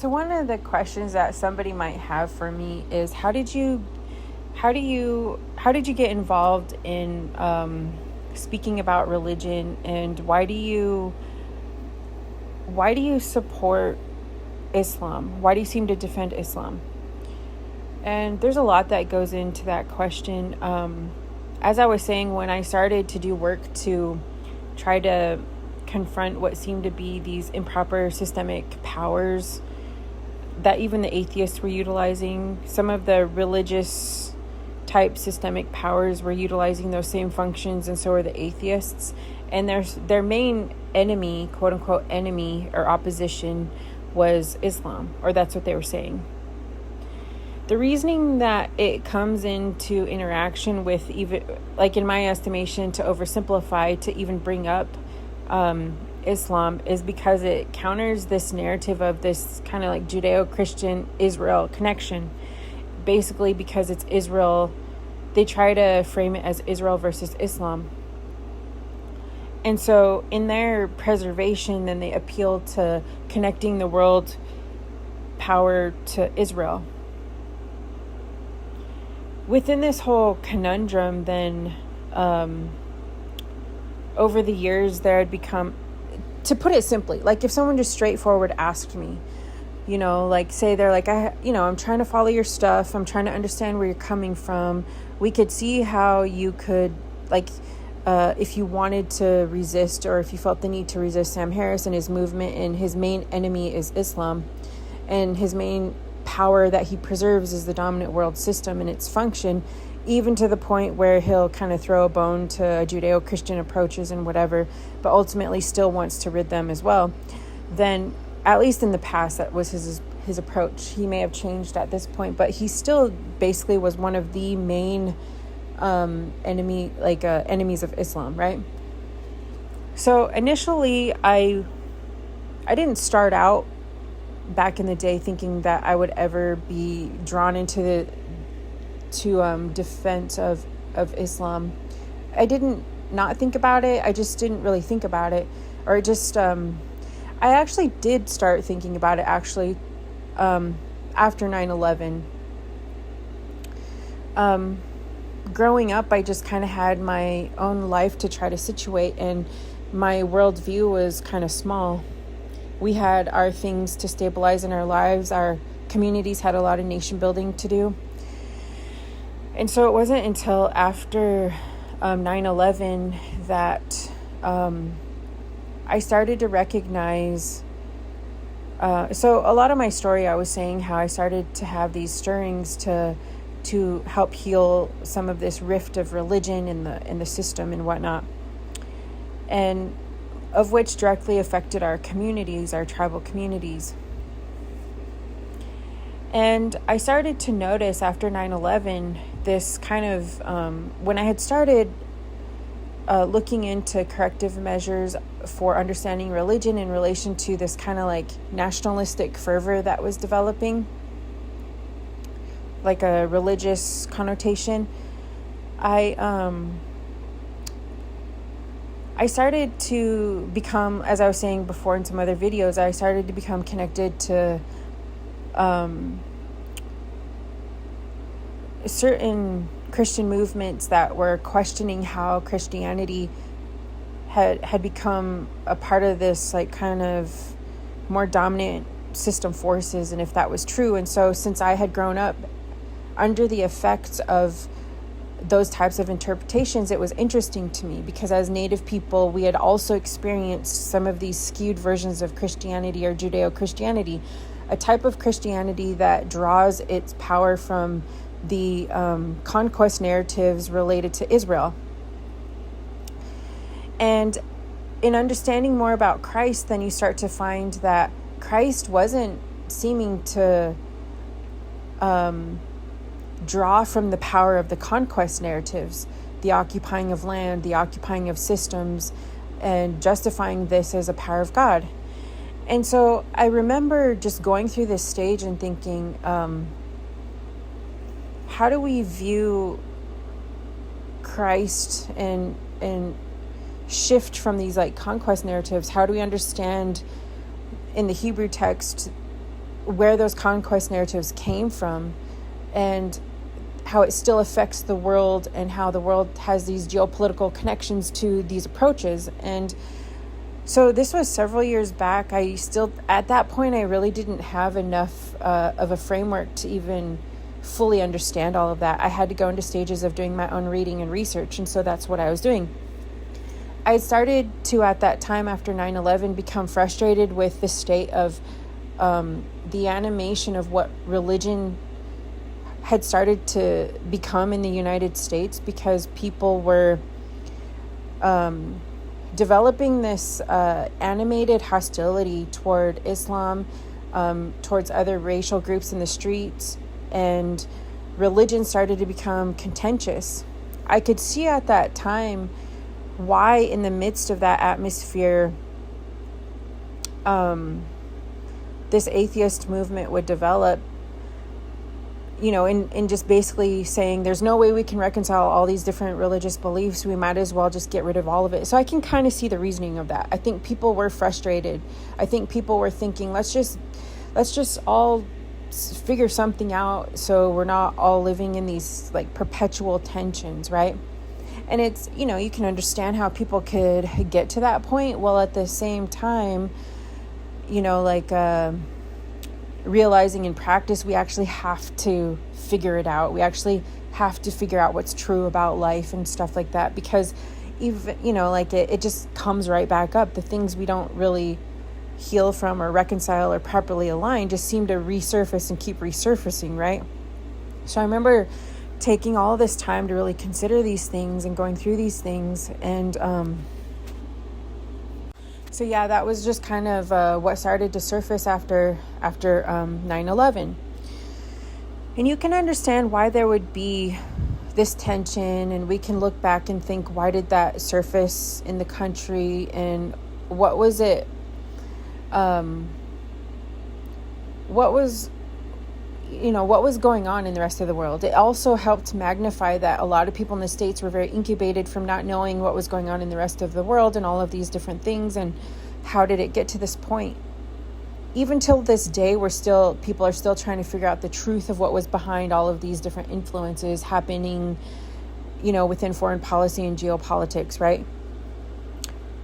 So one of the questions that somebody might have for me is how did you get involved in speaking about religion, and why do you support Islam? Why do you seem to defend Islam? And there's a lot that goes into that question. As I was saying, when I started to do work to try to confront what seemed to be these improper systemic powers that even the atheists were utilizing, some of the religious type systemic powers were utilizing those same functions, and so are the atheists. And their main enemy, quote unquote enemy or opposition, was Islam, or that's what they were saying. The reasoning that it comes into interaction with, even like in my estimation, to oversimplify, to even bring up Islam, is because it counters this narrative of this kind of like Judeo-Christian Israel connection. Basically, because it's Israel, they try to frame it as Israel versus Islam. And so in their preservation, then they appeal to connecting the world power to Israel. Within this whole conundrum, then, over the years, there had become, to put it simply, like if someone just straightforward asked me, like say they're like, I'm trying to follow your stuff. I'm trying to understand where you're coming from. We could see how you could, like, if you wanted to resist, or if you felt the need to resist Sam Harris and his movement, and his main enemy is Islam, and his main power that he preserves is the dominant world system and its function, even to the point where he'll kind of throw a bone to Judeo-Christian approaches and whatever, but ultimately still wants to rid them as well. Then, at least in the past, that was his approach. He may have changed at this point, but he still basically was one of the main enemies of Islam, right? So initially, I didn't start out back in the day thinking that I would ever be drawn into the defense of Islam. I didn't not think about it. I just didn't really think about it, or just I actually did start thinking about it after 9/11. Growing up, I just kind of had my own life to try to situate, and my worldview was kind of small. We had our things to stabilize in our lives. Our communities had a lot of nation building to do. And so it wasn't until after 9/11 that I started to recognize. So a lot of my story, I was saying how I started to have these stirrings to help heal some of this rift of religion in the system and whatnot, and of which directly affected our communities, our tribal communities. And I started to notice after 9/11 this kind of, when I had started looking into corrective measures for understanding religion in relation to this kind of like nationalistic fervor that was developing, like a religious connotation, I started to become, as I was saying before in some other videos, I started to become connected to certain Christian movements that were questioning how Christianity had become a part of this like kind of more dominant system forces, and if that was true. And so since I had grown up under the effects of those types of interpretations, it was interesting to me, because as Native people, we had also experienced some of these skewed versions of Christianity, or Judeo-Christianity, a type of Christianity that draws its power from the conquest narratives related to Israel. And in understanding more about Christ, then you start to find that Christ wasn't seeming to draw from the power of the conquest narratives, the occupying of land, the occupying of systems, and justifying this as a power of God. And so I remember just going through this stage and thinking, how do we view Christ and shift from these like conquest narratives? How do we understand in the Hebrew text where those conquest narratives came from and how it still affects the world and how the world has these geopolitical connections to these approaches. And so this was several years back. At that point, I really didn't have enough of a framework to even fully understand all of that. I had to go into stages of doing my own reading and research, and so that's what I was doing. I started to, at that time after 9/11, become frustrated with the state of the animation of what religion had started to become in the United States, because people were developing this animated hostility toward Islam, towards other racial groups in the streets, and religion started to become contentious. I could see at that time why, in the midst of that atmosphere, this atheist movement would develop, in just basically saying there's no way we can reconcile all these different religious beliefs. We might as well just get rid of all of it. So I can kind of see the reasoning of that. I think people were frustrated. I think people were thinking, let's just all figure something out so we're not all living in these like perpetual tensions, right? And it's, you can understand how people could get to that point, while at the same time, realizing in practice, we actually have to figure it out. We actually have to figure out what's true about life and stuff like that, because even, it just comes right back up. The things we don't really heal from or reconcile or properly align just seem to resurface and keep resurfacing, right? So I remember taking all this time to really consider these things and going through these things. And so yeah, that was just kind of what started to surface after 9/11. And you can understand why there would be this tension, and we can look back and think, why did that surface in the country, and what was it? What was going on in the rest of the world? It also helped magnify that a lot of people in the States were very incubated from not knowing what was going on in the rest of the world and all of these different things, and how did it get to this point? Even till this day, people are still trying to figure out the truth of what was behind all of these different influences happening, within foreign policy and geopolitics, right?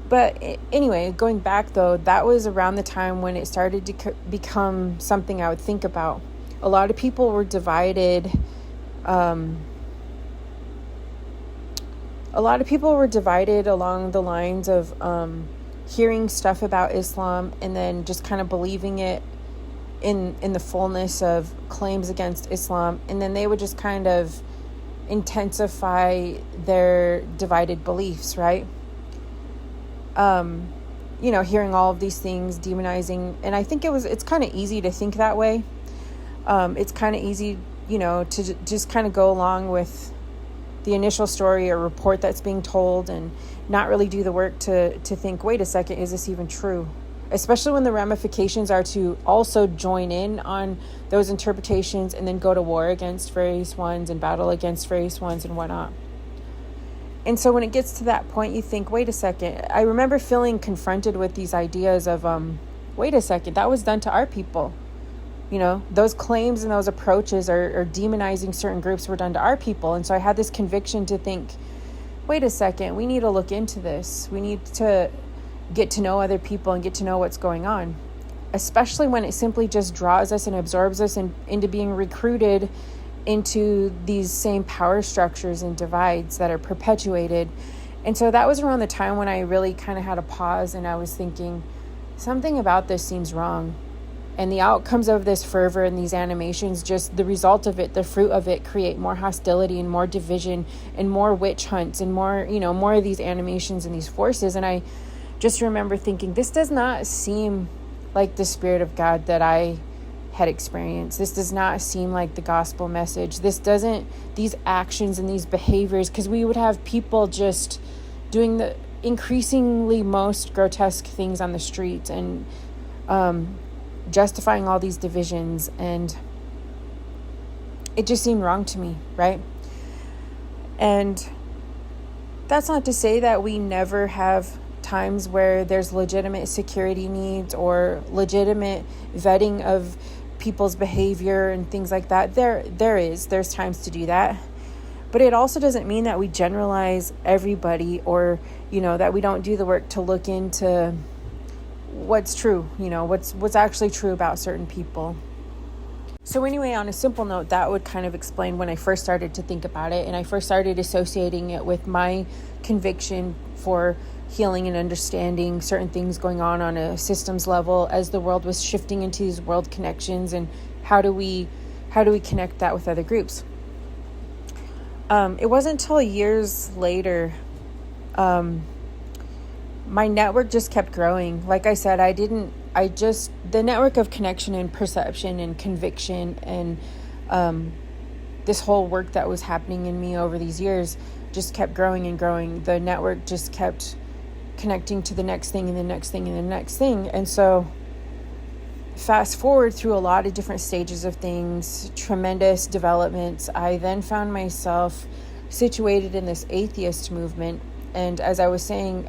But anyway, going back though, that was around the time when it started to become something I would think about. A lot of people were divided. A lot of people were divided along the lines of hearing stuff about Islam and then just kind of believing it in the fullness of claims against Islam. And then they would just kind of intensify their divided beliefs, right? Hearing all of these things, demonizing. And I think it's kind of easy to think that way. It's kind of easy, to just kind of go along with the initial story or report that's being told and not really do the work to think, wait a second, is this even true? Especially when the ramifications are to also join in on those interpretations and then go to war against various ones and battle against various ones and whatnot. And so when it gets to that point, you think, wait a second. I remember feeling confronted with these ideas of, wait a second, that was done to our people. Those claims and those approaches are demonizing certain groups were done to our people. And so I had this conviction to think, wait a second, we need to look into this. We need to get to know other people and get to know what's going on, especially when it simply just draws us and absorbs us into being recruited into these same power structures and divides that are perpetuated. And so that was around the time when I really kind of had a pause, and I was thinking, something about this seems wrong. And the outcomes of this fervor and these animations, just the result of it, the fruit of it, create more hostility and more division and more witch hunts and more of these animations and these forces. And I just remember thinking, this does not seem like the Spirit of God that I had experienced. This does not seem like the gospel message. These actions and these behaviors, because we would have people just doing the increasingly most grotesque things on the streets and justifying all these divisions, and it just seemed wrong to me, right? And that's not to say that we never have times where there's legitimate security needs or legitimate vetting of people's behavior and things like that. There's times to do that. But it also doesn't mean that we generalize everybody, or, that we don't do the work to look into what's true, what's actually true about certain people. So anyway, on a simple note, that would kind of explain when I first started to think about it, and I first started associating it with my conviction for healing and understanding certain things going on a systems level as the world was shifting into these world connections, and how do we connect that with other groups. It wasn't until years later, my network just kept growing. Like I said, the network of connection and perception and conviction and this whole work that was happening in me over these years just kept growing and growing. The network just kept connecting to the next thing and the next thing and the next thing. And so fast forward through a lot of different stages of things, tremendous developments, I then found myself situated in this atheist movement. And as I was saying,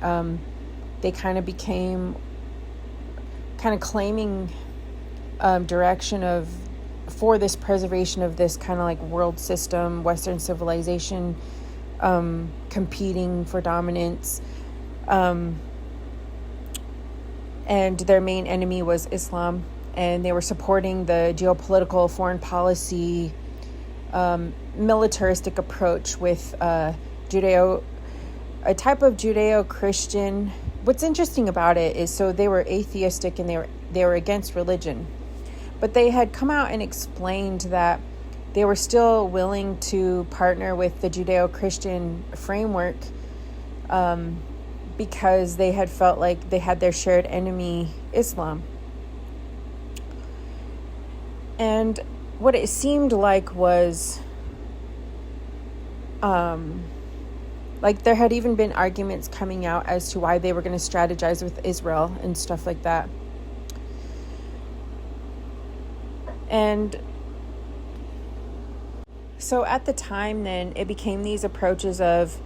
they kind of became claiming direction for this preservation of this kind of like world system, Western civilization, competing for dominance. And their main enemy was Islam. And they were supporting the geopolitical foreign policy, militaristic approach with a type of Judeo-Christian. What's interesting about it is, so they were atheistic and they were against religion, but they had come out and explained that they were still willing to partner with the Judeo-Christian framework, because they had felt like they had their shared enemy, Islam. And what it seemed like was, like there had even been arguments coming out as to why they were going to strategize with Israel and stuff like that. And so at the time then, it became these approaches of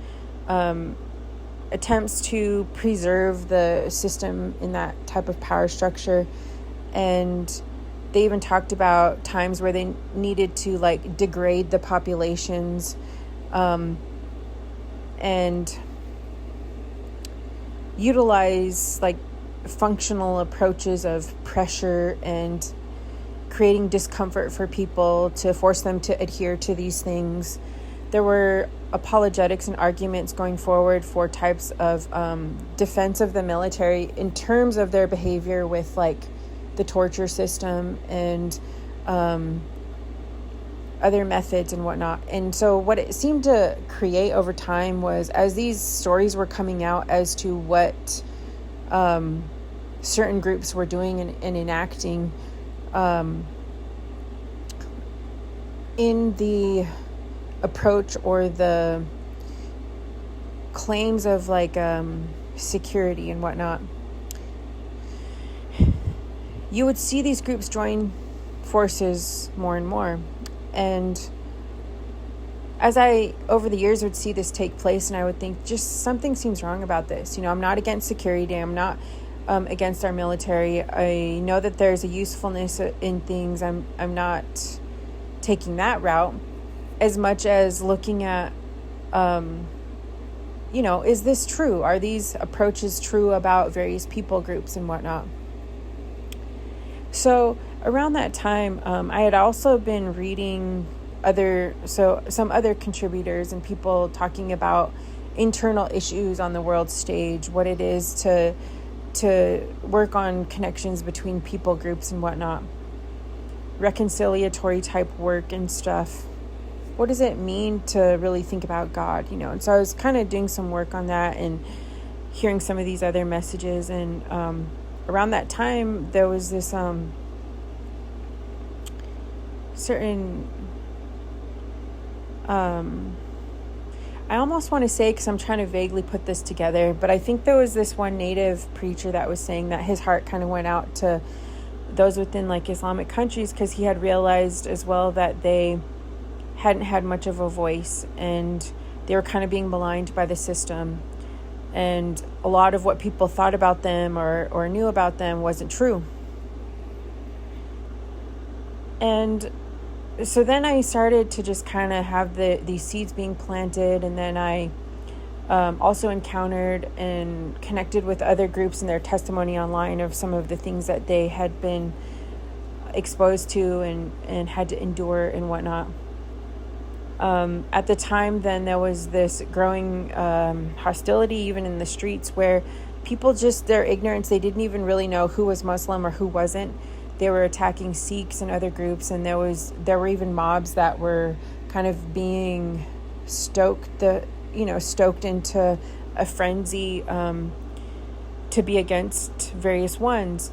attempts to preserve the system in that type of power structure. And they even talked about times where they needed to like degrade the populations, and utilize like functional approaches of pressure and creating discomfort for people to force them to adhere to these things. There were apologetics and arguments going forward for types of defense of the military in terms of their behavior with like the torture system and other methods and whatnot. And so what it seemed to create over time was, as these stories were coming out as to what certain groups were doing and enacting in the approach or the claims of like security and whatnot, you would see these groups join forces more and more. And as I, over the years, would see this take place, and I would think, just something seems wrong about this. I'm not against security. I'm not against our military. I know that there's a usefulness in things. I'm not taking that route as much as looking at, is this true? Are these approaches true about various people groups and whatnot? So around that time, I had also been reading some other contributors and people talking about internal issues on the world stage, what it is to work on connections between people groups and whatnot, reconciliatory type work and stuff. What does it mean to really think about God, And so I was kind of doing some work on that and hearing some of these other messages. And around that time, there was this certain... I almost want to say, because I'm trying to vaguely put this together, but I think there was this one native preacher that was saying that his heart kind of went out to those within like Islamic countries, because he had realized as well that they hadn't had much of a voice and they were kind of being maligned by the system, and a lot of what people thought about them or knew about them wasn't true. And so then I started to just kind of have these seeds being planted, and then I also encountered and connected with other groups and their testimony online of some of the things that they had been exposed to and had to endure and whatnot. At the time, then there was this growing hostility even in the streets, where people, just their ignorance, they didn't even really know who was Muslim or who wasn't. They were attacking Sikhs and other groups, and there were even mobs that were kind of being stoked into a frenzy to be against various ones.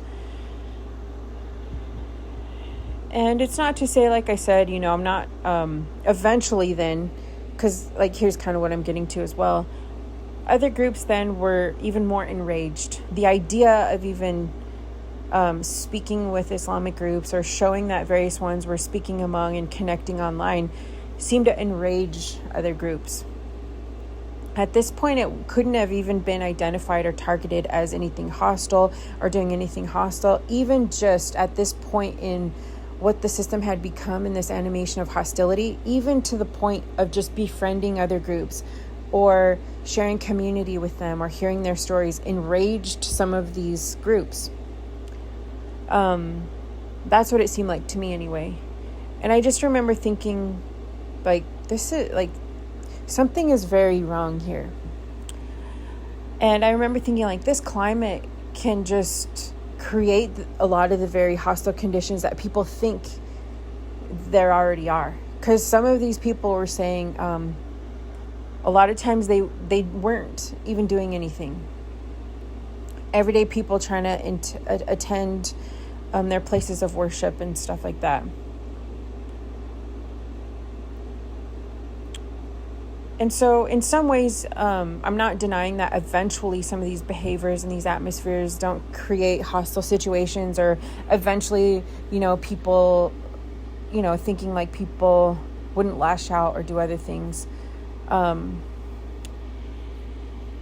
And it's not to say, like I said, I'm not eventually then, because here's kind of what I'm getting to as well. Other groups then were even more enraged. The idea of even speaking with Islamic groups or showing that various ones were speaking among and connecting online seemed to enrage other groups. At this point, it couldn't have even been identified or targeted as anything hostile or doing anything hostile. Even just at this point in what the system had become in this animation of hostility, even to the point of just befriending other groups or sharing community with them or hearing their stories, enraged some of these groups. That's what it seemed like to me anyway. And I just remember thinking, this is something is very wrong here. And I remember thinking, this climate can just create a lot of the very hostile conditions that people think there already are. Because some of these people were saying, a lot of times they weren't even doing anything. Everyday people trying to attend their places of worship and stuff like that. And so in some ways, I'm not denying that eventually some of these behaviors and these atmospheres don't create hostile situations, or eventually, people, thinking people wouldn't lash out or do other things.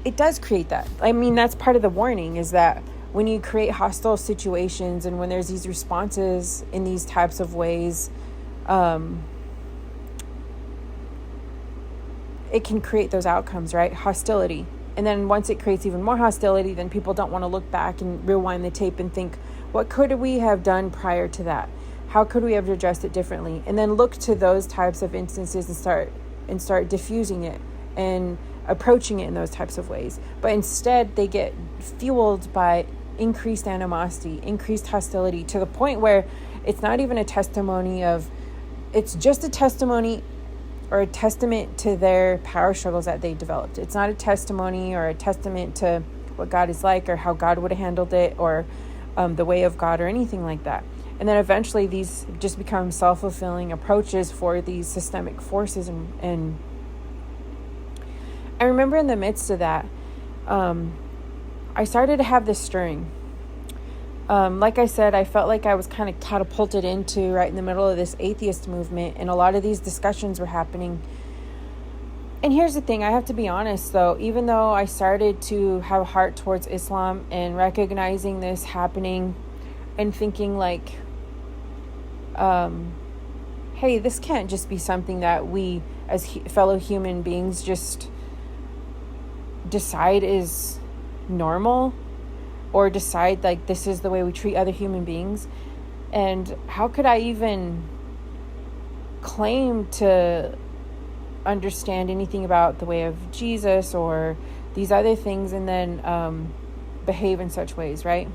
It does create that. I mean, that's part of the warning, is that when you create hostile situations and when there's these responses in these types of ways, it can create those outcomes, right? Hostility. And then once it creates even more hostility, then people don't want to look back and rewind the tape and think, what could we have done prior to that? How could we have addressed it differently? And then look to those types of instances and start diffusing it and approaching it in those types of ways. But instead, they get fueled by increased animosity, increased hostility, to the point where it's not even a testimony it's just a testimony or a testament to their power struggles that they developed. It's not a testimony or a testament to what God is like or how God would have handled it, or the way of God or anything like that. And then eventually these just become self-fulfilling approaches for these systemic forces. And I remember in the midst of that, I started to have this stirring. Like I said, I felt like I was kind of catapulted into right in the middle of this atheist movement, and a lot of these discussions were happening. And here's the thing, I have to be honest though, even though I started to have a heart towards Islam and recognizing this happening and thinking hey, this can't just be something that we as fellow human beings just decide is normal, or decide this is the way we treat other human beings. And how could I even claim to understand anything about the way of Jesus or these other things and then behave in such ways, right?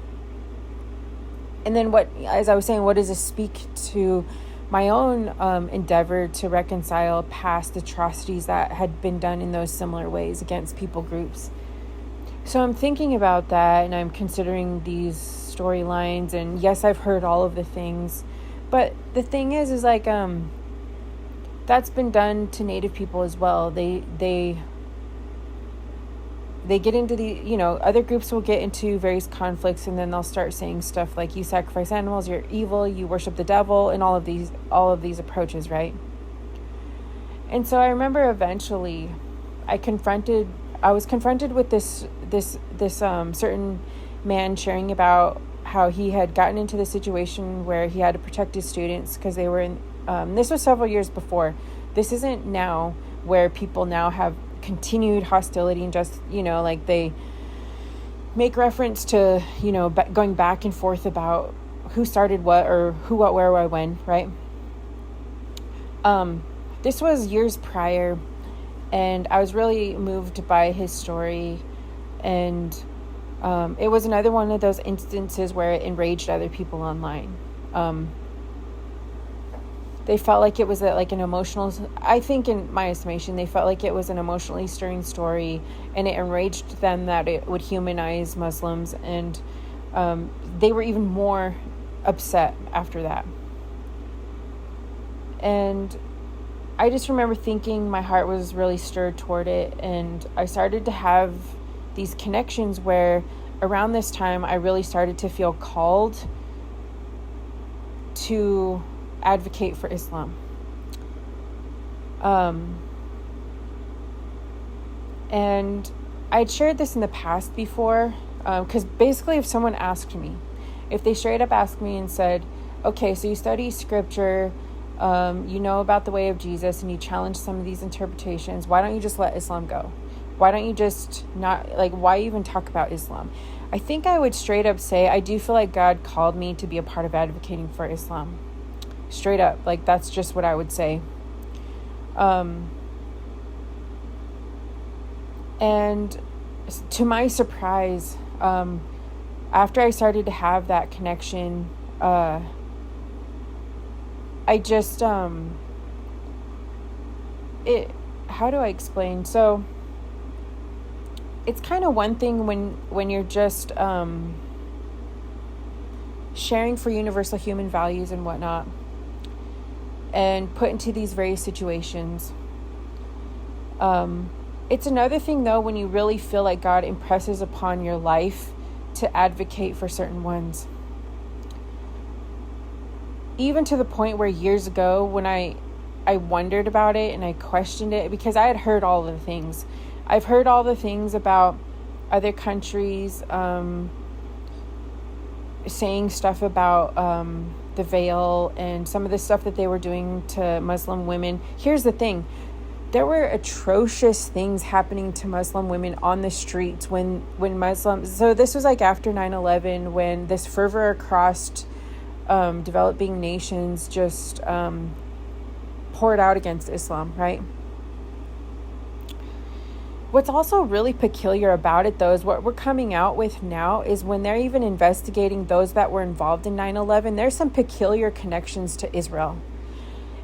And then as I was saying, what does this speak to my own endeavor to reconcile past atrocities that had been done in those similar ways against people groups? So I'm thinking about that, and I'm considering these storylines, and yes, I've heard all of the things, but the thing is that's been done to Native people as well. They get into other groups will get into various conflicts, and then they'll start saying stuff like, you sacrifice animals, you're evil, you worship the devil, and all of these approaches, right? And so I remember eventually I was confronted with this certain man sharing about how he had gotten into the situation where he had to protect his students because they were in, this was several years before. This isn't now where people now have continued hostility and just, like they make reference to, going back and forth about who started what or who, what, where, why, when, right? This was years prior, and I was really moved by his story, and it was another one of those instances where it enraged other people online. They felt like it was an emotional, I think in my estimation, they felt like it was an emotionally stirring story, and it enraged them that it would humanize Muslims, and they were even more upset after that. And I just remember thinking my heart was really stirred toward it, and I started to have these connections where around this time I really started to feel called to advocate for Islam. And I'd shared this in the past before, because basically if someone asked me, if they straight up asked me and said, okay, so you study scripture, you know about the way of Jesus, and you challenge some of these interpretations, why don't you just let Islam go? Why don't you just not, why even talk about Islam? I think I would straight up say, I do feel like God called me to be a part of advocating for Islam. Straight up, that's just what I would say. And to my surprise, after I started to have that connection, I just, how do I explain? So it's kind of one thing when you're just, sharing for universal human values and whatnot, and put into these various situations. It's another thing, though, when you really feel like God impresses upon your life to advocate for certain ones. Even to the point where years ago, when I wondered about it and I questioned it, because I had heard all the things. I've heard all the things about other countries saying stuff about the veil and some of the stuff that they were doing to Muslim women. Here's the thing. There were atrocious things happening to Muslim women on the streets when Muslims... So this was after 9/11, when this fervor across developing nations just poured out against Islam, right? What's also really peculiar about it, though, is what we're coming out with now is when they're even investigating those that were involved in 9/11, there's some peculiar connections to Israel.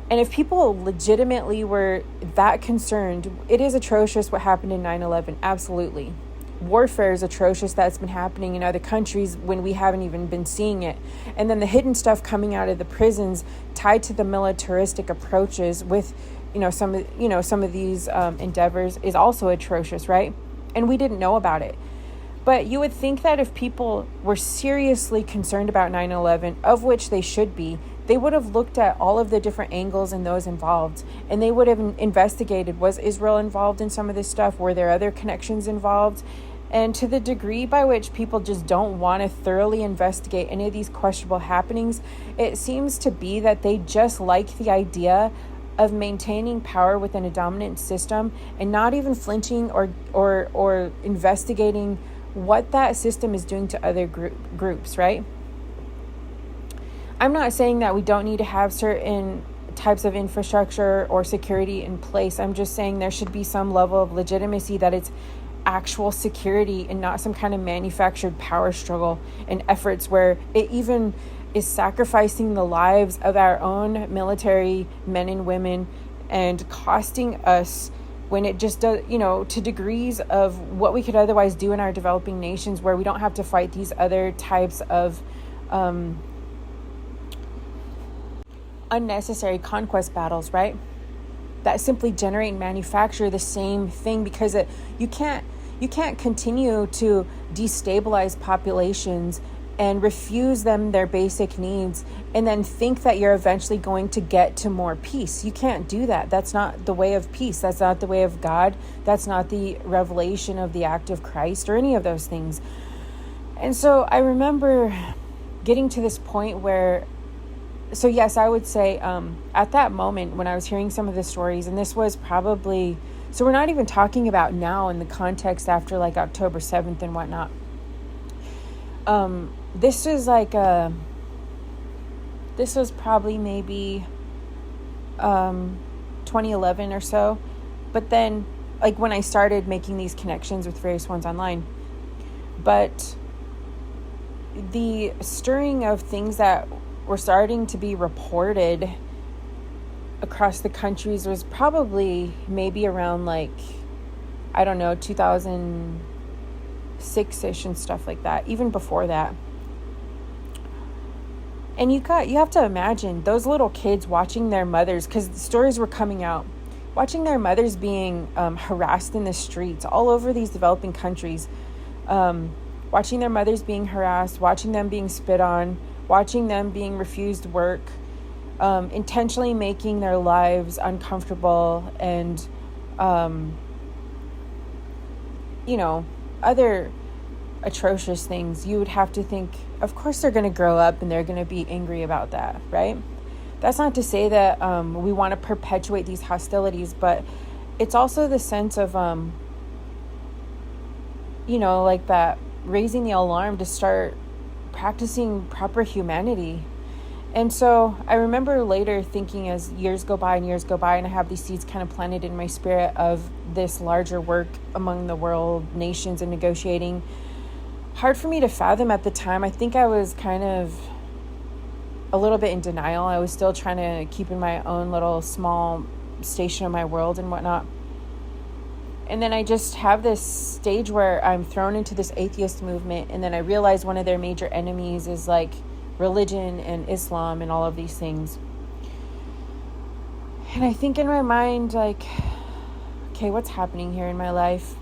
And if people legitimately were that concerned, it is atrocious what happened in 9/11, absolutely. Warfare is atrocious that's been happening in other countries when we haven't even been seeing it. And then the hidden stuff coming out of the prisons tied to the militaristic approaches with some of these endeavors is also atrocious, right? And we didn't know about it. But you would think that if people were seriously concerned about 9/11, of which they should be, they would have looked at all of the different angles and those involved, and they would have investigated, was Israel involved in some of this stuff? Were there other connections involved? And to the degree by which people just don't want to thoroughly investigate any of these questionable happenings, it seems to be that they just like the idea of maintaining power within a dominant system and not even flinching or investigating what that system is doing to other groups, right? I'm not saying that we don't need to have certain types of infrastructure or security in place. I'm just saying there should be some level of legitimacy, that it's actual security and not some kind of manufactured power struggle and efforts where it even is sacrificing the lives of our own military men and women and costing us, when it just does, to degrees of what we could otherwise do in our developing nations, where we don't have to fight these other types of unnecessary conquest battles, right? That simply generate and manufacture the same thing, because you can't continue to destabilize populations and refuse them their basic needs and then think that you're eventually going to get to more peace. You can't do that. That's not the way of peace. That's not the way of God. That's not the revelation of the act of Christ or any of those things. And so I remember getting to this point where, so yes, I would say at that moment when I was hearing some of the stories, and this was probably, so we're not even talking about now in the context after like October 7th and whatnot. This was like this was probably maybe 2011 or so. But then, like, when I started making these connections with various ones online. But the stirring of things that were starting to be reported across the countries was probably maybe around, like, I don't know, 2006-ish and stuff like that, even before that. And you have to imagine those little kids watching their mothers, because the stories were coming out, watching their mothers being harassed in the streets all over these developing countries, watching their mothers being harassed, watching them being spit on, watching them being refused work, intentionally making their lives uncomfortable, and other atrocious things. You would have to think, of course they're going to grow up and they're going to be angry about that, right? That's not to say that we want to perpetuate these hostilities, but it's also the sense of, like that, raising the alarm to start practicing proper humanity. And so I remember later thinking, as years go by, and I have these seeds kind of planted in my spirit of this larger work among the world nations and negotiating. Hard for me to fathom at the time. I think I was kind of a little bit in denial. I was still trying to keep in my own little small station of my world and whatnot. And then I just have this stage where I'm thrown into this atheist movement, and then I realize one of their major enemies is like religion and Islam and all of these things. And I think in my mind, like, okay, what's happening here in my life?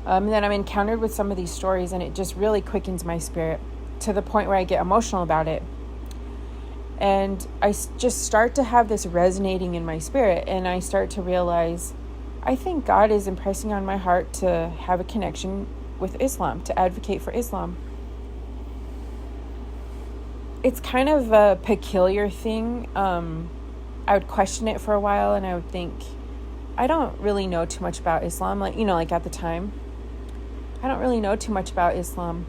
And then I'm encountered with some of these stories, and it just really quickens my spirit to the point where I get emotional about it. And I just start to have this resonating in my spirit, and I start to realize, I think God is impressing on my heart to have a connection with Islam, to advocate for Islam. It's kind of a peculiar thing. I would question it for a while, and I would think, I don't really know too much about Islam. Like at the time, I don't really know too much about Islam.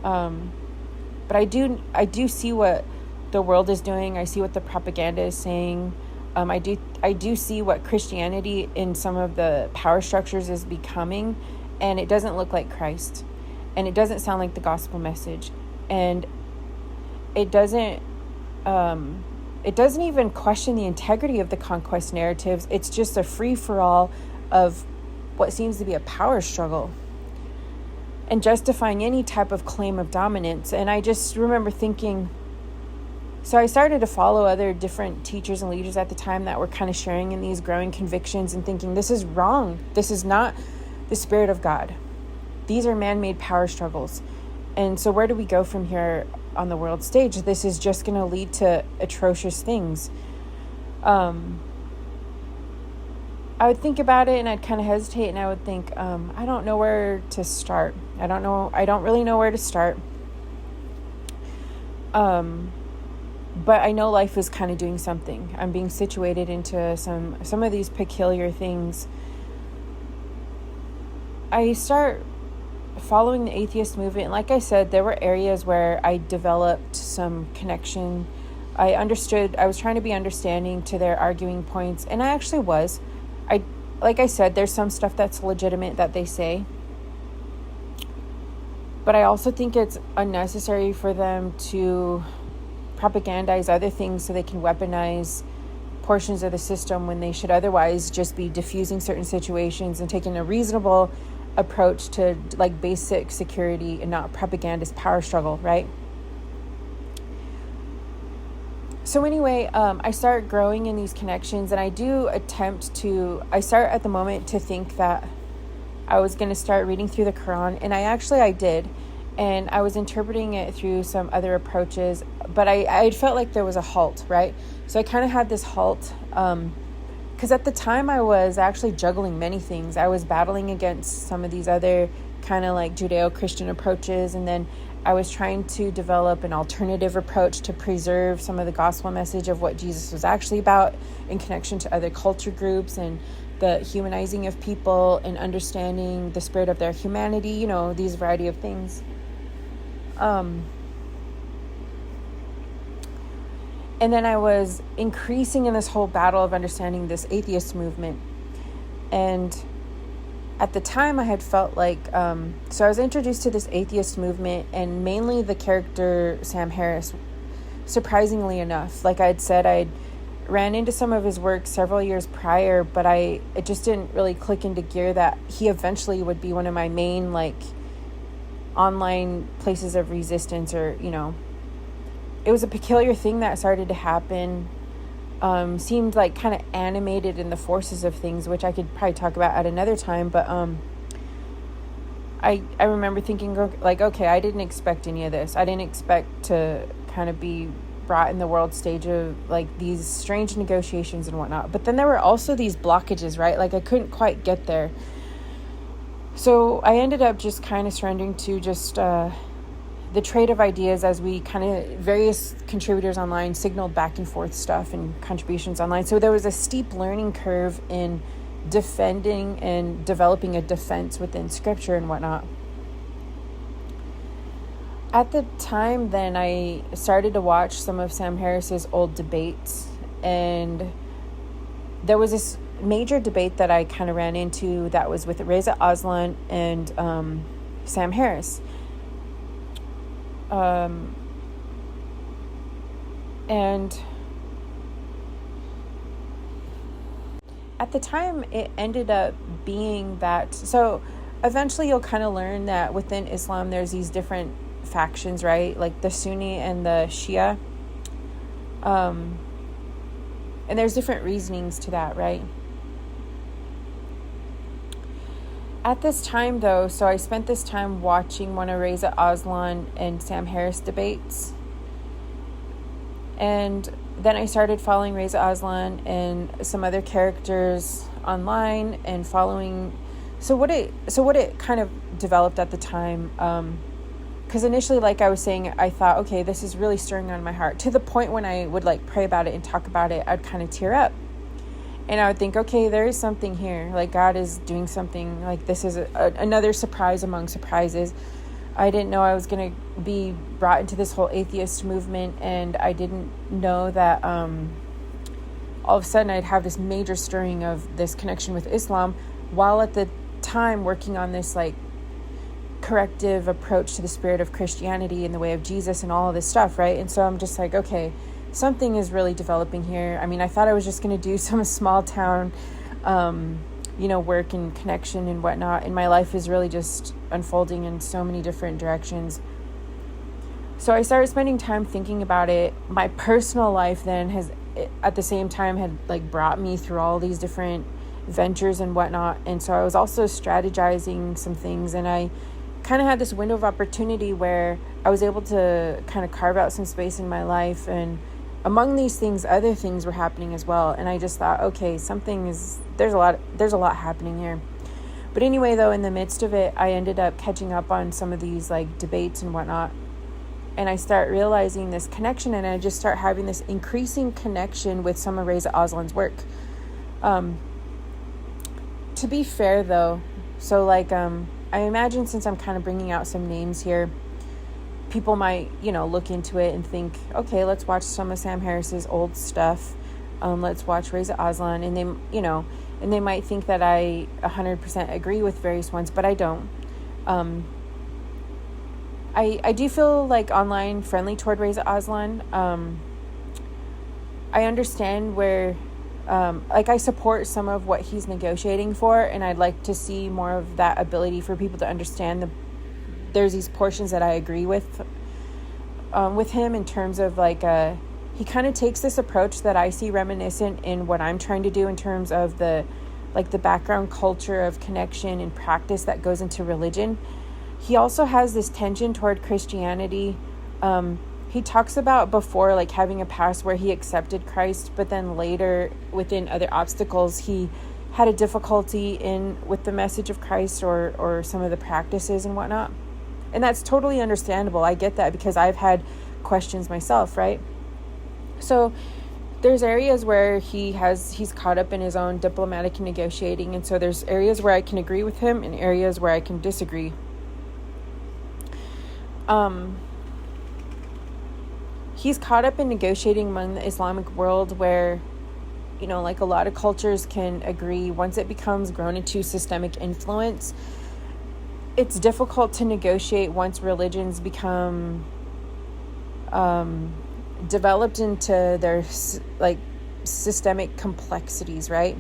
But I do see what the world is doing. I see what the propaganda is saying. I do see what Christianity in some of the power structures is becoming, and it doesn't look like Christ, and it doesn't sound like the gospel message, and it doesn't even question the integrity of the conquest narratives. It's just a free-for-all of what seems to be a power struggle and justifying any type of claim of dominance. And I just remember thinking, so I started to follow other different teachers and leaders at the time that were kind of sharing in these growing convictions and thinking, this is wrong. This is not the Spirit of God. These are man-made power struggles. And so where do we go from here on the world stage? This is just going to lead to atrocious things. I would think about it, and I'd kind of hesitate, and I would think, I don't know where to start. I don't really know where to start. But I know life is kind of doing something. I'm being situated into some of these peculiar things. I start following the atheist movement. Like I said, there were areas where I developed some connection. I was trying to be understanding to their arguing points, and I actually was. Like I said, there's some stuff that's legitimate that they say. But I also think it's unnecessary for them to propagandize other things so they can weaponize portions of the system when they should otherwise just be diffusing certain situations and taking a reasonable approach to like basic security and not propagandist power struggle, right? So anyway, I start growing in these connections, and I start at the moment to think that I was going to start reading through the Quran, and I did, and I was interpreting it through some other approaches, but I felt like there was a halt, right? So I kind of had this halt, because at the time I was actually juggling many things. I was battling against some of these other kind of like Judeo-Christian approaches, and then I was trying to develop an alternative approach to preserve some of the gospel message of what Jesus was actually about in connection to other culture groups and the humanizing of people and understanding the spirit of their humanity, these variety of things. And then I was increasing in this whole battle of understanding this atheist movement. And at the time I had felt like, so I was introduced to this atheist movement and mainly the character Sam Harris, surprisingly enough. Like I had said, I'd ran into some of his work several years prior, but it just didn't really click into gear that he eventually would be one of my main, online places of resistance or, it was a peculiar thing that started to happen. Seemed like kind of animated in the forces of things, which I could probably talk about at another time. But I remember thinking, okay, I didn't expect any of this. I didn't expect to kind of be brought in the world stage of these strange negotiations and whatnot. But then there were also these blockages, right? I couldn't quite get there. So I ended up just kind of surrendering to just the trade of ideas as we kind of various contributors online signaled back and forth stuff and contributions online. So there was a steep learning curve in defending and developing a defense within scripture and whatnot. At the time then, I started to watch some of Sam Harris's old debates, and there was this major debate that I kind of ran into that was with Reza Aslan and Sam Harris. And at the time it ended up being that, so eventually you'll kind of learn that within Islam there's these different factions, right? Like the Sunni and the Shia. And there's different reasonings to that, right? At this time, though, so I spent this time watching one of Reza Aslan and Sam Harris debates. And then I started following Reza Aslan and some other characters online and following. So what it kind of developed at the time, because initially, like I was saying, I thought, okay, this is really stirring on my heart, to the point when I would pray about it and talk about it, I'd kind of tear up. And I would think, okay, there is something here. God is doing something. This is another surprise among surprises. I didn't know I was going to be brought into this whole atheist movement. And I didn't know that all of a sudden I'd have this major stirring of this connection with Islam, while at the time working on this corrective approach to the spirit of Christianity and the way of Jesus and all of this stuff, right? And so I'm just okay, something is really developing here. I mean, I thought I was just going to do some small town, work and connection and whatnot. And my life is really just unfolding in so many different directions. So I started spending time thinking about it. My personal life then has, at the same time, had brought me through all these different ventures and whatnot. And so I was also strategizing some things, and I kind of had this window of opportunity where I was able to kind of carve out some space in my life, and among these things, other things were happening as well. And I just thought, okay, there's a lot happening here. But anyway, though, in the midst of it, I ended up catching up on some of these debates and whatnot. And I start realizing this connection, and I just start having this increasing connection with some of Reza Aslan's work. To be fair, though, so I imagine, since I'm kind of bringing out some names here, people might, look into it and think, okay, let's watch some of Sam Harris's old stuff. Let's watch Reza Aslan. And they might think that I 100% agree with various ones, but I don't. I do feel online friendly toward Reza Aslan. I understand where, I support some of what he's negotiating for, and I'd like to see more of that ability for people to understand there's these portions that I agree with him, in terms of he kind of takes this approach that I see reminiscent in what I'm trying to do in terms of the background culture of connection and practice that goes into religion. He also has this tension toward Christianity. He talks about before having a past where he accepted Christ, but then later, within other obstacles, he had a difficulty with the message of Christ or some of the practices and whatnot. And that's totally understandable. I get that because I've had questions myself, right? So there's areas where he's caught up in his own diplomatic negotiating. And so there's areas where I can agree with him and areas where I can disagree. He's caught up in negotiating among the Islamic world where, like a lot of cultures can agree, once it becomes grown into systemic influence, it's difficult to negotiate once religions become developed into their systemic complexities, right?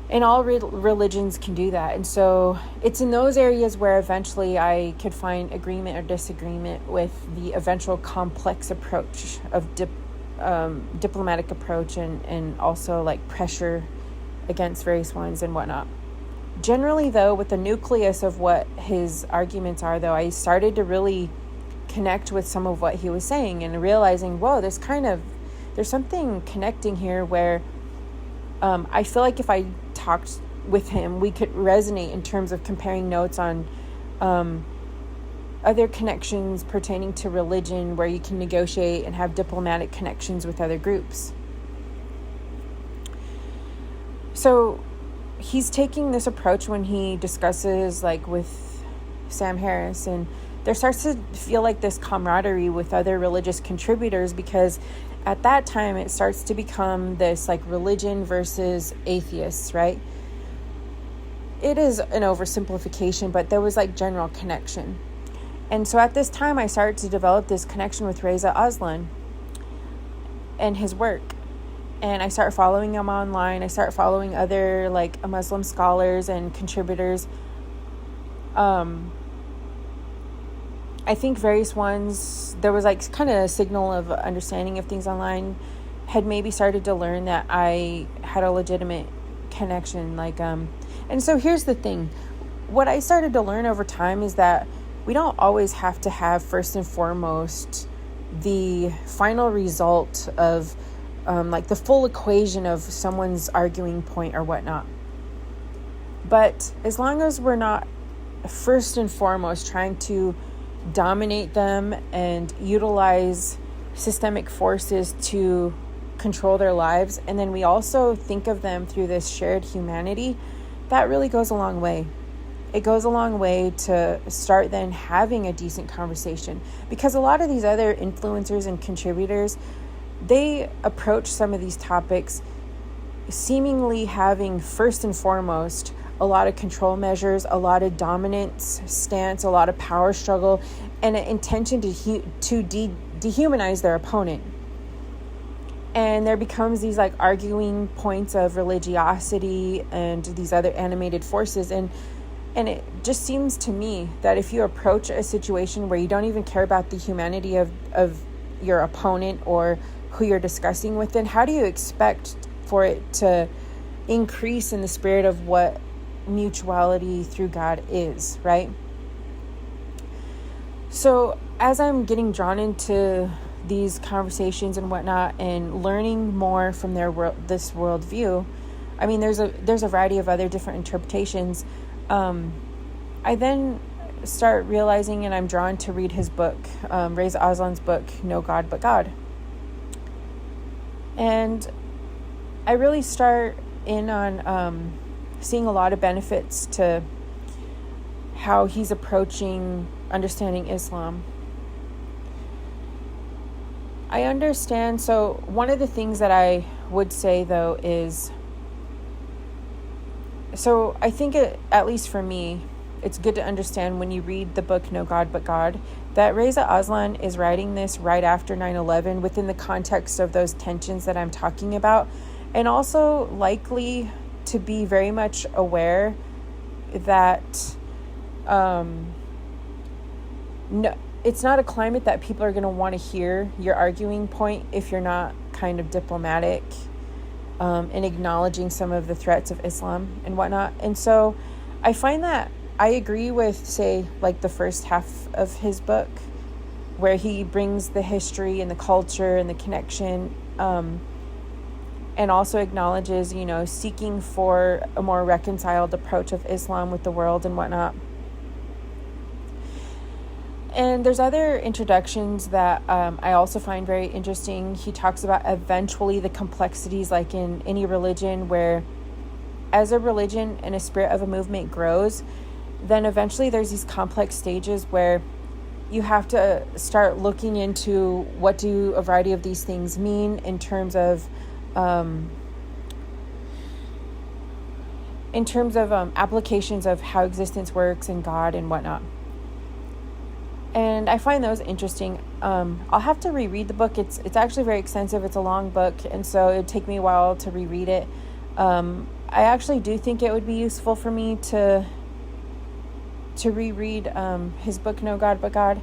And all religions can do that. And so it's in those areas where eventually I could find agreement or disagreement with the eventual complex approach of diplomatic approach and also like pressure against various ones and whatnot. Generally, though, with the nucleus of what his arguments are, though, I started to really connect with some of what he was saying and realizing, whoa, there's something connecting here where I feel like if I talked with him, we could resonate in terms of comparing notes on other connections pertaining to religion where you can negotiate and have diplomatic connections with other groups. So he's taking this approach when he discusses like with Sam Harris, and there starts to feel like this camaraderie with other religious contributors, because at that time it starts to become this like religion versus atheists, right? It is an oversimplification, but there was like general connection. And so at this time I started to develop this connection with Reza Aslan and his work. And I start following him online. I start following other like Muslim scholars and contributors. I think various ones, there was like kind of a signal of understanding of things online, had maybe started to learn that I had a legitimate connection. And so here's the thing. What I started to learn over time is that we don't always have to have first and foremost the final result of like the full equation of someone's arguing point or whatnot. But as long as we're not first and foremost trying to dominate them and utilize systemic forces to control their lives, and then we also think of them through this shared humanity, that really goes a long way. It goes a long way to start then having a decent conversation, because a lot of these other influencers and contributors, they approach some of these topics seemingly having first and foremost a lot of control measures, a lot of dominance stance, a lot of power struggle, and an intention to dehumanize their opponent. And there becomes these like arguing points of religiosity and these other animated forces. And it just seems to me that if you approach a situation where you don't even care about the humanity of your opponent or who you're discussing with, then how do you expect for it to increase in the spirit of what mutuality through God is, right? So as I'm getting drawn into these conversations and whatnot and learning more from this worldview, I mean, there's a variety of other different interpretations. I then start realizing, and I'm drawn to read his book, Reza Aslan's book, No God But God. And I really start in on seeing a lot of benefits to how he's approaching understanding Islam. I understand. So one of the things that I would say, though, is, so I think at least for me, it's good to understand when you read the book No God But God, that Reza Aslan is writing this right after 9/11 within the context of those tensions that I'm talking about, and also likely to be very much aware that no, it's not a climate that people are going to want to hear your arguing point if you're not kind of diplomatic and acknowledging some of the threats of Islam and whatnot. And so I find that I agree with, say, like the first half of his book, where he brings the history and the culture and the connection, and also acknowledges, seeking for a more reconciled approach of Islam with the world and whatnot. And there's other introductions that I also find very interesting. He talks about eventually the complexities, like in any religion, where as a religion and a spirit of a movement grows, then eventually there's these complex stages where you have to start looking into what do a variety of these things mean in terms of applications of how existence works and God and whatnot. And I find those interesting. I'll have to reread the book. It's actually very extensive. It's a long book, and so it'd take me a while to reread it. I actually do think it would be useful for me to reread his book, No God But God.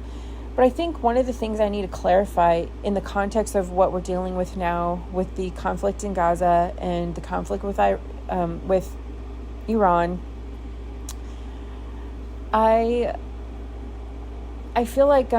But I think one of the things I need to clarify in the context of what we're dealing with now, with the conflict in Gaza and the conflict with Iran, I feel like,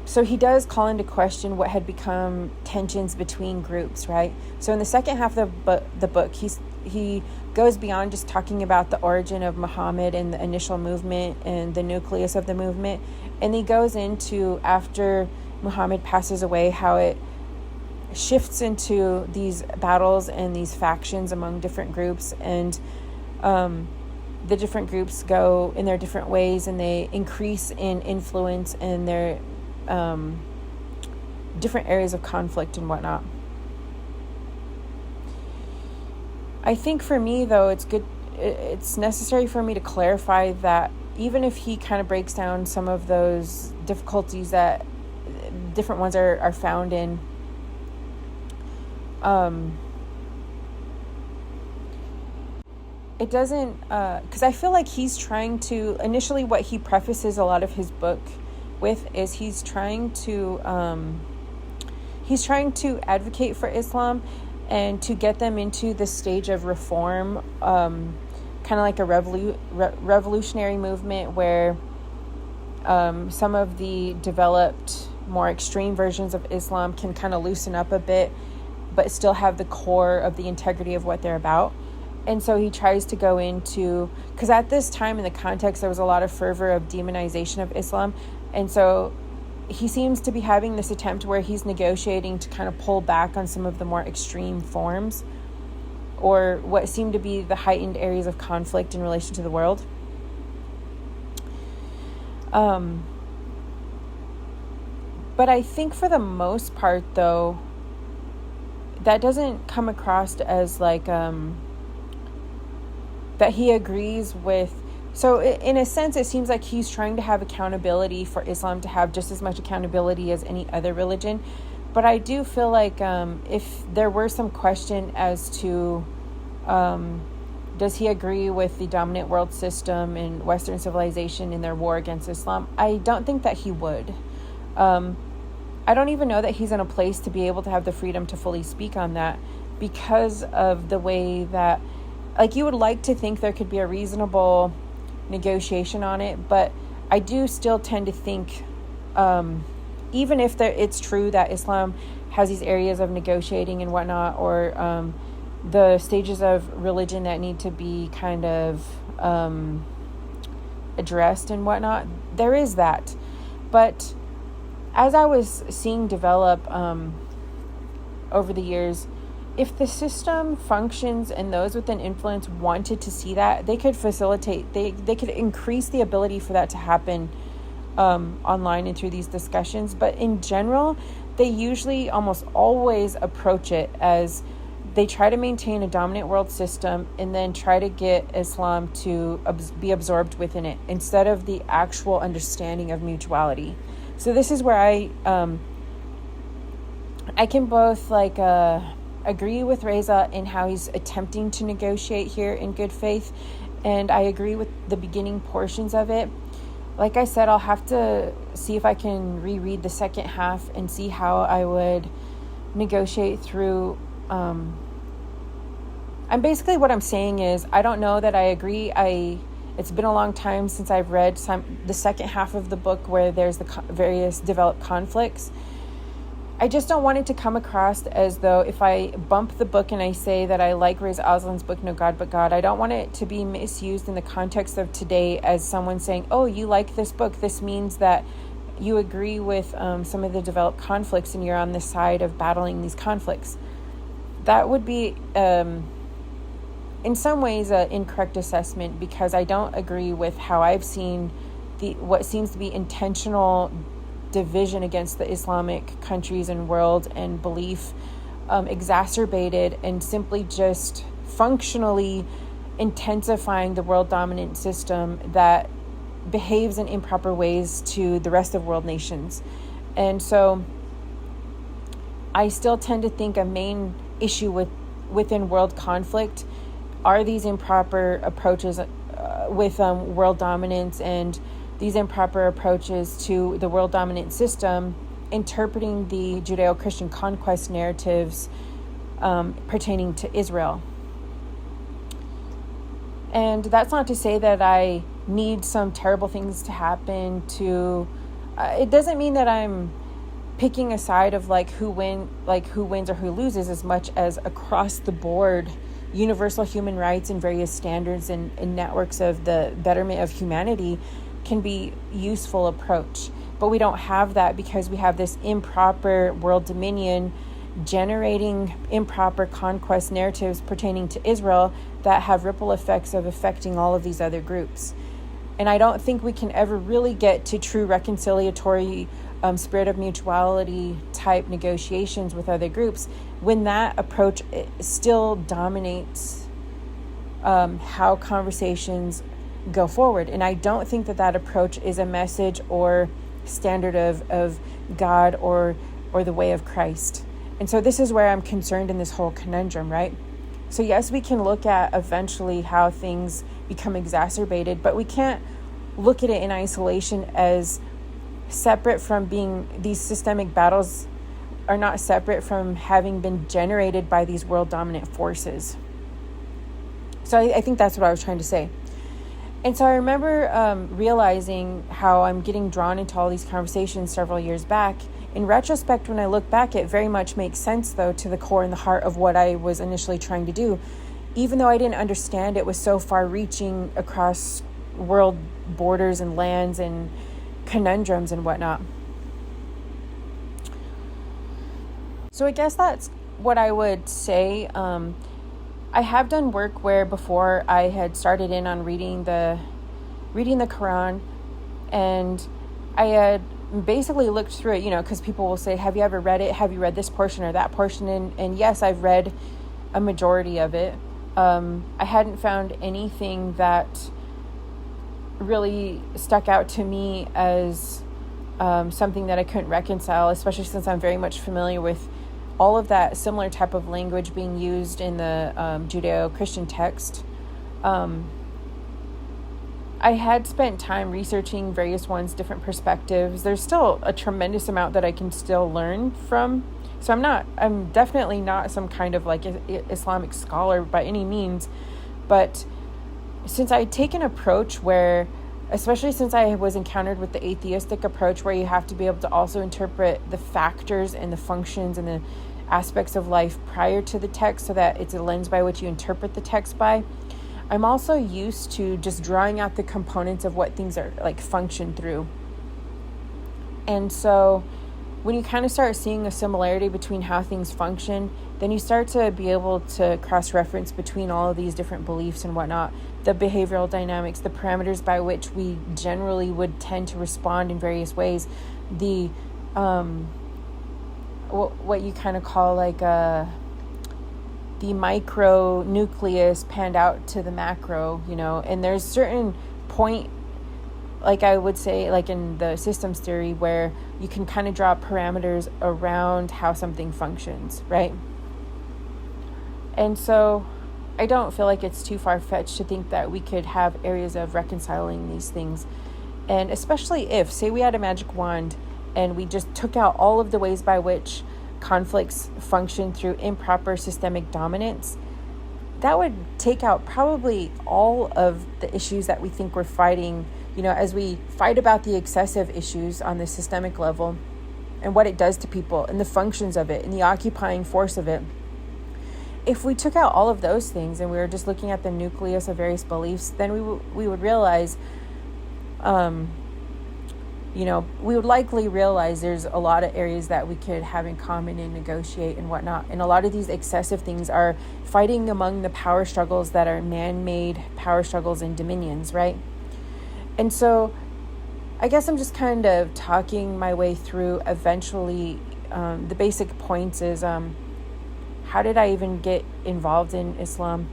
so he does call into question what had become tensions between groups, right? So in the second half of the book, he goes beyond just talking about the origin of Muhammad and the initial movement and the nucleus of the movement. And he goes into, after Muhammad passes away, how it shifts into these battles and these factions among different groups. And the different groups go in their different ways, and they increase in influence in their different areas of conflict and whatnot. I think for me, though, it's necessary for me to clarify that even if he kind of breaks down some of those difficulties that different ones are found in, it doesn't, because I feel like he's trying to, initially what he prefaces a lot of his book with is he's trying to advocate for Islam and to get them into the stage of reform, kind of like a revolutionary movement where some of the developed, more extreme versions of Islam can kind of loosen up a bit, but still have the core of the integrity of what they're about. And so he tries to go into, because at this time in the context, there was a lot of fervor of demonization of Islam. And so he seems to be having this attempt where he's negotiating to kind of pull back on some of the more extreme forms or what seem to be the heightened areas of conflict in relation to the world. But I think for the most part, though, that doesn't come across as like... that he agrees with. So in a sense, it seems like he's trying to have accountability for Islam to have just as much accountability as any other religion. But I do feel like if there were some question as to does he agree with the dominant world system and Western civilization in their war against Islam, I don't think that he would. I don't even know that he's in a place to be able to have the freedom to fully speak on that because of the way that, like, you would like to think there could be a reasonable negotiation on it, but I do still tend to think, even if it's true that Islam has these areas of negotiating and whatnot, or the stages of religion that need to be kind of addressed and whatnot, there is that. But as I was seeing develop over the years, if the system functions and those with an influence wanted to see that, they could facilitate, they could increase the ability for that to happen online and through these discussions. But in general, they usually almost always approach it as they try to maintain a dominant world system and then try to get Islam to be absorbed within it instead of the actual understanding of mutuality. So this is where I can both agree with Reza in how he's attempting to negotiate here in good faith, and I agree with the beginning portions of it. Like I said, I'll have to see if I can reread the second half and see how I would negotiate through. And basically what I'm saying is I don't know that I agree. It's been a long time since I've read the second half of the book where there's the various developed conflicts. I just don't want it to come across as though if I bump the book and I say that I like Reza Aslan's book, No God But God, I don't want it to be misused in the context of today as someone saying, oh, you like this book, this means that you agree with some of the developed conflicts and you're on the side of battling these conflicts. That would be, in some ways, an incorrect assessment, because I don't agree with how I've seen what seems to be intentional division against the Islamic countries and world and belief exacerbated and simply just functionally intensifying the world dominant system that behaves in improper ways to the rest of world nations. And so I still tend to think a main issue within world conflict are these improper approaches with world dominance, and these improper approaches to the world dominant system, interpreting the Judeo-Christian conquest narratives pertaining to Israel. And that's not to say that I need some terrible things to happen to... it doesn't mean that I'm picking a side of who wins or who loses, as much as across the board universal human rights and various standards and networks of the betterment of humanity can be useful approach. But we don't have that because we have this improper world dominion generating improper conquest narratives pertaining to Israel that have ripple effects of affecting all of these other groups. And I don't think we can ever really get to true reconciliatory spirit of mutuality type negotiations with other groups when that approach still dominates how conversations go forward. And I don't think that approach is a message or standard of God or the way of Christ. And so this is where I'm concerned in this whole conundrum, right? So yes, we can look at eventually how things become exacerbated, but we can't look at it in isolation as separate from being... These systemic battles are not separate from having been generated by these world dominant forces. So I think that's what I was trying to say. And so I remember realizing how I'm getting drawn into all these conversations several years back. In retrospect, when I look back, it very much makes sense, though, to the core and the heart of what I was initially trying to do. Even though I didn't understand it was so far-reaching across world borders and lands and conundrums and whatnot. So I guess that's what I would say. I have done work where before I had started in on reading the Quran, and I had basically looked through it, because people will say, have you ever read it? Have you read this portion or that portion? And yes, I've read a majority of it. I hadn't found anything that really stuck out to me as something that I couldn't reconcile, especially since I'm very much familiar with all of that similar type of language being used in the Judeo-Christian text. I had spent time researching various ones, different perspectives. There's still a tremendous amount that I can still learn from. So I'm definitely not some kind of Islamic scholar by any means. But since I take an approach where, especially since I was encountered with the atheistic approach, where you have to be able to also interpret the factors and the functions and the aspects of life prior to the text so that it's a lens by which you interpret the text by, I'm also used to just drawing out the components of what things are function through. And so when you kind of start seeing a similarity between how things function, then you start to be able to cross-reference between all of these different beliefs and whatnot, the behavioral dynamics, the parameters by which we generally would tend to respond in various ways, the what you kind of call the micro nucleus panned out to the macro, and there's certain point, I would say, in the systems theory, where you can kind of draw parameters around how something functions, right? And so I don't feel like it's too far-fetched to think that we could have areas of reconciling these things. And especially if, say we had a magic wand and we just took out all of the ways by which conflicts function through improper systemic dominance, that would take out probably all of the issues that we think we're fighting, as we fight about the excessive issues on the systemic level and what it does to people and the functions of it and the occupying force of it. If we took out all of those things and we were just looking at the nucleus of various beliefs, then we would realize we would likely realize there's a lot of areas that we could have in common and negotiate and whatnot. And a lot of these excessive things are fighting among the power struggles that are man-made power struggles and dominions, right? And so I guess I'm just kind of talking my way through eventually. The basic points is, how did I even get involved in Islam?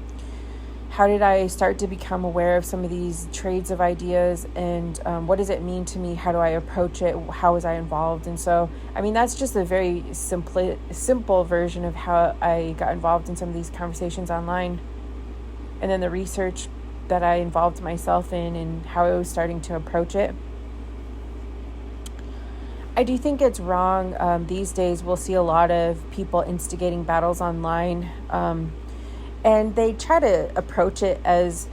How did I start to become aware of some of these trades of ideas, and what does it mean to me? How do I approach it? How was I involved? And so, that's just a very simple version of how I got involved in some of these conversations online, and then the research that I involved myself in and how I was starting to approach it. I do think it's wrong. These days, we'll see a lot of people instigating battles online, and they try to approach it as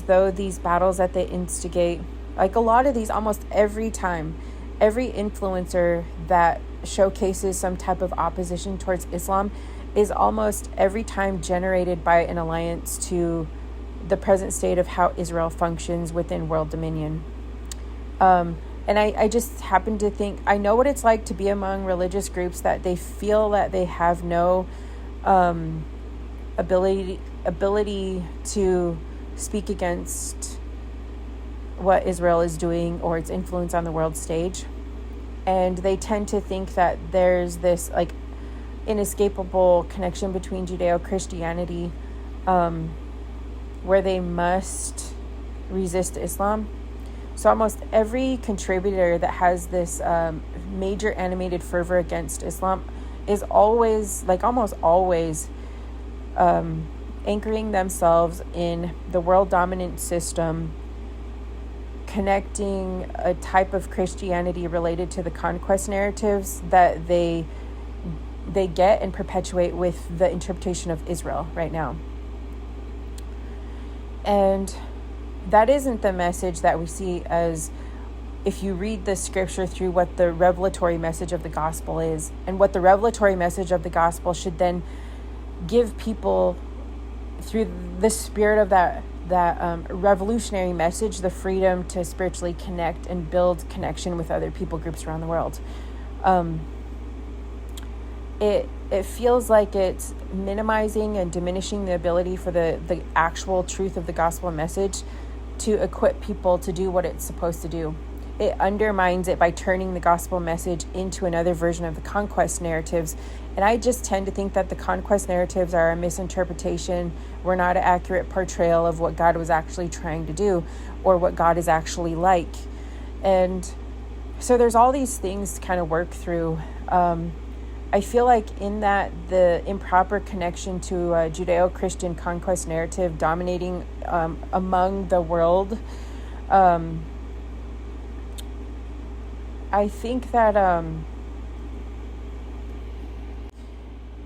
though these battles that they instigate, like a lot of these, almost every time, every influencer that showcases some type of opposition towards Islam is almost every time generated by an alliance to the present state of how Israel functions within world dominion. And I just happen to think, I know what it's like to be among religious groups that they feel that they have no ability to speak against what Israel is doing or its influence on the world stage. And they tend to think that there's this like inescapable connection between Judeo-Christianity, where they must resist Islam. So almost every contributor that has this major animated fervor against Islam is always, almost always, anchoring themselves in the world dominant system, connecting a type of Christianity related to the conquest narratives that they get and perpetuate with the interpretation of Israel right now. And that isn't the message that we see as, if you read the scripture through, what the revelatory message of the gospel is, and what the revelatory message of the gospel should then give people through the spirit of that revolutionary message, the freedom to spiritually connect and build connection with other people groups around the world. It feels like it's minimizing and diminishing the ability for the actual truth of the gospel message to equip people to do what it's supposed to do. It undermines it by turning the gospel message into another version of the conquest narratives. And I just tend to think that the conquest narratives are a misinterpretation, were not an accurate portrayal of what God was actually trying to do or what God is actually like. And so there's all these things to kind of work through. I feel like in that the improper connection to a Judeo-Christian conquest narrative dominating among the world, I think that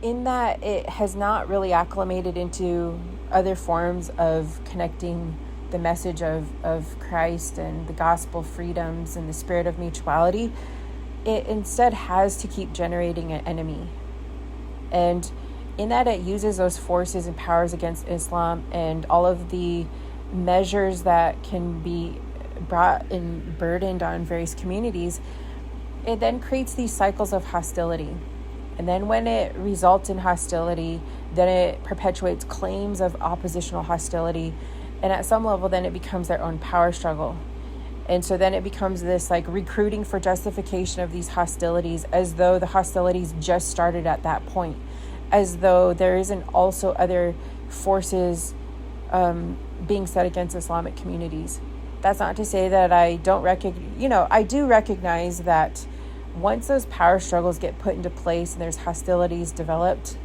in that it has not really acclimated into other forms of connecting the message of Christ and the gospel freedoms and the spirit of mutuality. It instead has to keep generating an enemy. And in that it uses those forces and powers against Islam and all of the measures that can be brought and burdened on various communities, it then creates these cycles of hostility. And then when it results in hostility, then it perpetuates claims of oppositional hostility. And at some level, then it becomes their own power struggle. And so then it becomes this recruiting for justification of these hostilities, as though the hostilities just started at that point, as though there isn't also other forces being set against Islamic communities. That's not to say that I don't I do recognize that once those power struggles get put into place and there's hostilities developed,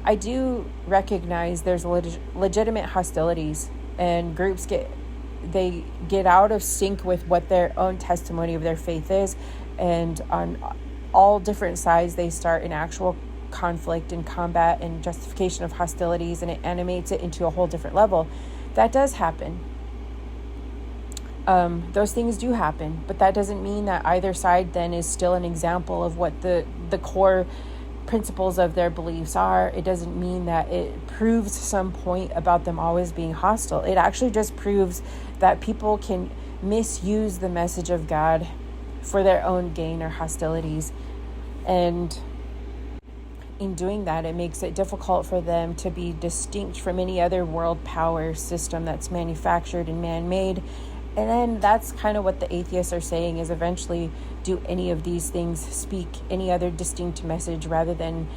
I do recognize there's legitimate hostilities, and groups get out of sync with what their own testimony of their faith is, and on all different sides they start an actual conflict and combat and justification of hostilities, and it animates it into a whole different level. That does happen. Those things do happen, but that doesn't mean that either side then is still an example of what the core principles of their beliefs are. It doesn't mean that it proves some point about them always being hostile. It actually just proves that people can misuse the message of God for their own gain or hostilities. And in doing that, it makes it difficult for them to be distinct from any other world power system that's manufactured and man-made. And then that's kind of what the atheists are saying, is eventually, do any of these things speak any other distinct message rather than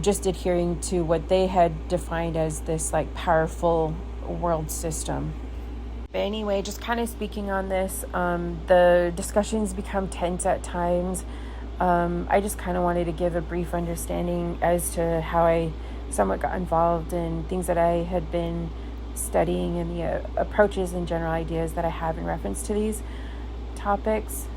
just adhering to what they had defined as this like powerful world system. But anyway, just kind of speaking on this, the discussions become tense at times. I just kind of wanted to give a brief understanding as to how I somewhat got involved in things that I had been studying and the approaches and general ideas that I have in reference to these topics.